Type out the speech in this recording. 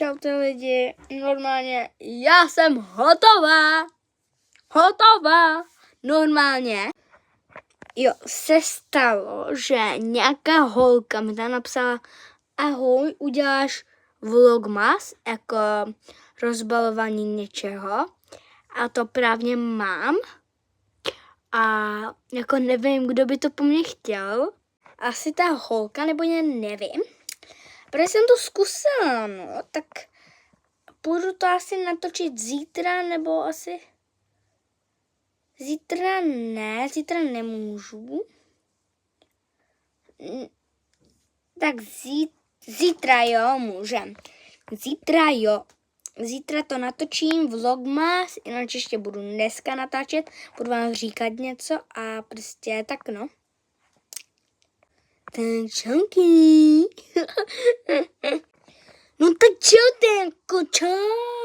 Čaute lidi, normálně já jsem hotová, normálně. Jo, se stalo, že nějaká holka mi tam napsala: ahoj, uděláš vlogmas, jako rozbalování něčeho, a to právě mám a jako nevím, kdo by to po mně chtěl, asi ta holka, nebo nevím. Protože jsem to zkusila, no, tak půjdu to asi natočit zítra, nebo asi zítra nemůžu. Tak zítra jo, můžem. Zítra to natočím vlogmas, jinak ještě budu dneska natáčet, budu vám říkat něco a prostě tak no. Tak čauky. No tak čau, čau.